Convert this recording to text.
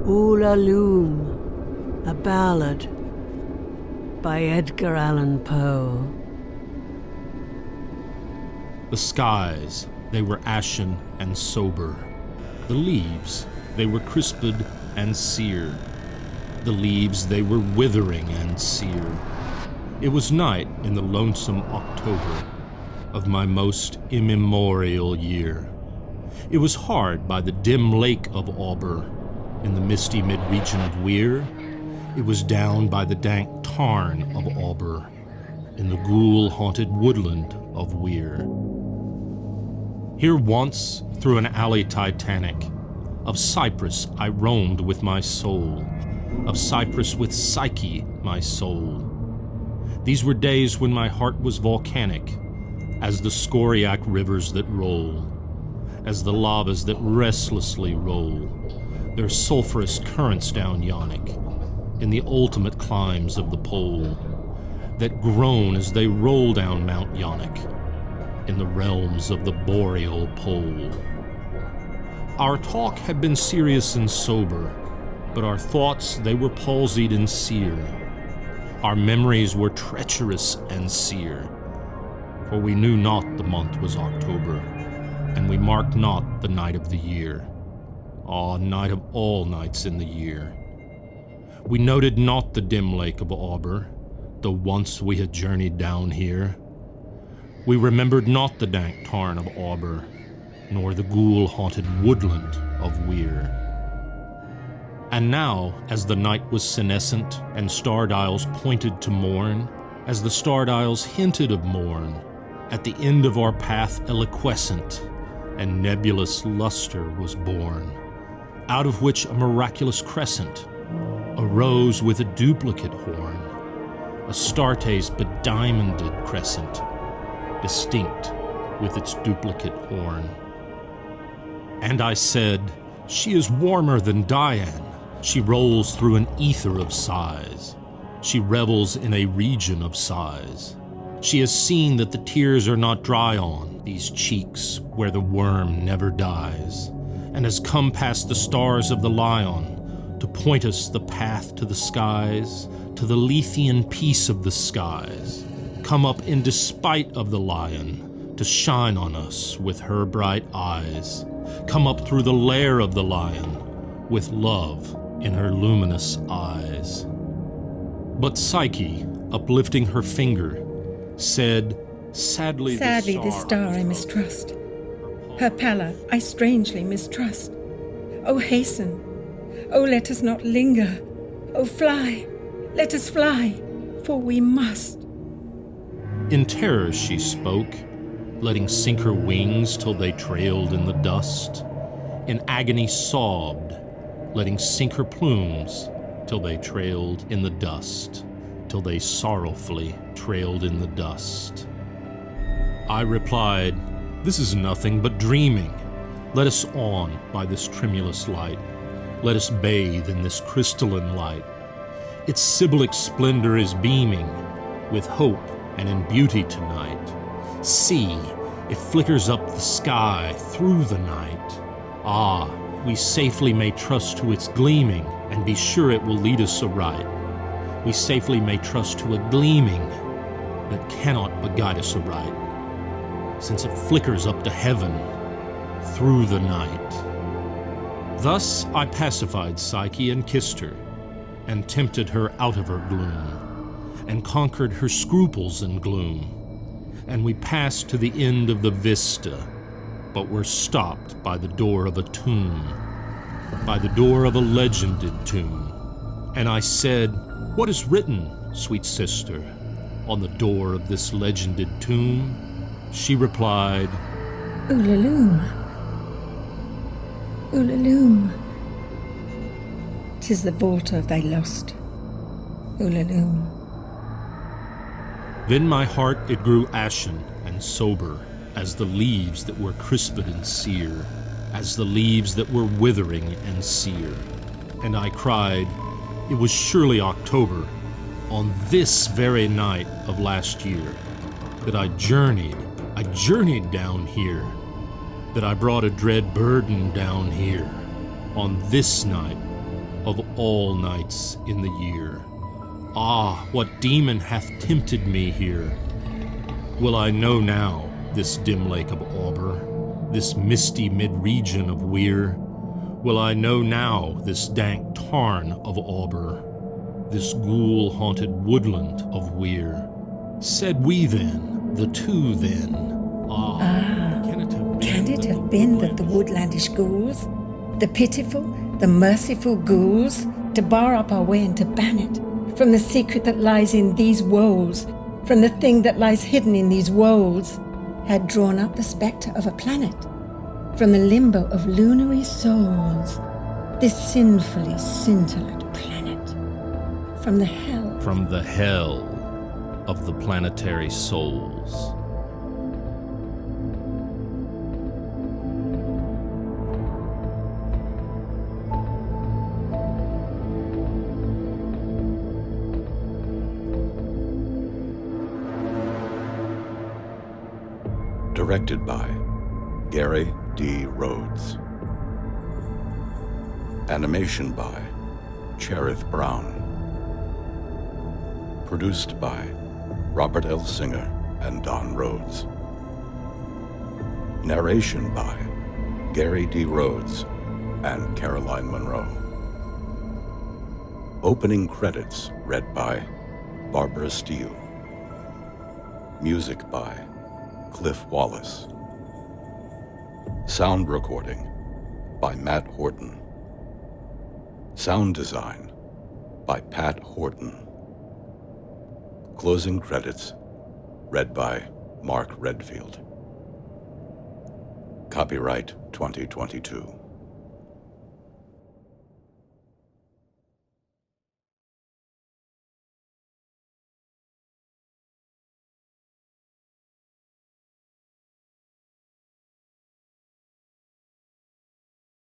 Ulalume, a ballad by Edgar Allan Poe. The skies, they were ashen and sober. The leaves, they were crisped and sere. The leaves, they were withering and sere. It was night in the lonesome October of my most immemorial year. It was hard by the dim lake of Auber, in the misty mid-region of Weir. It was down by the dank tarn of Auber, in the ghoul-haunted woodland of Weir. Here once, through an alley titanic, of cypress I roamed with my soul, of cypress with Psyche, my soul. These were days when my heart was volcanic, as the scoriac rivers that roll, as the lavas that restlessly roll, their sulphurous currents down Yonic, in the ultimate climbs of the pole, that groan as they roll down Mount Yonic, in the realms of the boreal pole. Our talk had been serious and sober, but our thoughts, they were palsied and sere. Our memories were treacherous and sere, for we knew not the month was October, and we marked not the night of the year. Ah, night of all nights in the year. We noted not the dim lake of Auber, though once we had journeyed down here. We remembered not the dank tarn of Auber, nor the ghoul-haunted woodland of Weir. And now, as the night was senescent and star-dials pointed to morn, as the star-dials hinted of morn, at the end of our path eloquescent and nebulous luster was born, out of which a miraculous crescent arose with a duplicate horn, Astarte's bediamonded crescent, distinct with its duplicate horn. And I said, she is warmer than Dian. She rolls through an ether of sighs. She revels in a region of sighs. She has seen that the tears are not dry on these cheeks where the worm never dies, and has come past the stars of the Lion to point us the path to the skies, to the Lethean peace of the skies, come up in despite of the Lion to shine on us with her bright eyes, come up through the lair of the Lion with love in her luminous eyes. But Psyche, uplifting her finger, said, Sadly this star I mistrust. Her pallor I strangely mistrust. Oh, hasten. Oh, let us not linger. Oh, fly. Let us fly, for we must. In terror she spoke, letting sink her wings till they trailed in the dust. In agony sobbed, letting sink her plumes till they trailed in the dust, till they sorrowfully trailed in the dust. I replied, This is nothing but dreaming. Let us on by this tremulous light. Let us bathe in this crystalline light. Its Sibylic splendor is beaming with hope and in beauty tonight. See, it flickers up the sky through the night. Ah, we safely may trust to its gleaming and be sure it will lead us aright. We safely may trust to a gleaming that cannot but guide us aright, since it flickers up to heaven through the night. Thus I pacified Psyche and kissed her, and tempted her out of her gloom, and conquered her scruples and gloom, and we passed to the end of the vista, but were stopped by the door of a tomb, by the door of a legended tomb. And I said, What is written, sweet sister, on the door of this legended tomb? She replied, Ulalume. Ulalume. 'Tis the vault of thy lost. Ulalume. Then my heart it grew ashen and sober, as the leaves that were crisped and sere, as the leaves that were withering and sere. And I cried, It was surely October, on this very night of last year, that I journeyed down here, that I brought a dread burden down here, on this night of all nights in the year. Ah, what demon hath tempted me here? Will I know now this dim lake of Auber, this misty mid-region of Weir? Will I know now this dank tarn of Auber, this ghoul-haunted woodland of Weir? Said we then, the two then, Can it have been that the woodlandish ghouls, the pitiful, the merciful ghouls, to bar up our way and to ban it, from the secret that lies in these woes, from the thing that lies hidden in these woes, had drawn up the spectre of a planet, from the limbo of lunary souls, this sinfully scintillant planet, from the hell of the planetary souls. Directed by Gary D. Rhodes. Animation by Cherith Brown. Produced by Robert L. Singer and Don Rhodes. Narration by Gary D. Rhodes and Caroline Munro. Opening credits read by Barbara Steele. Music by Cliff Wallace. Sound recording by Matt Horton. Sound design by Pat Horton. Closing credits read by Mark Redfield. Copyright 2022.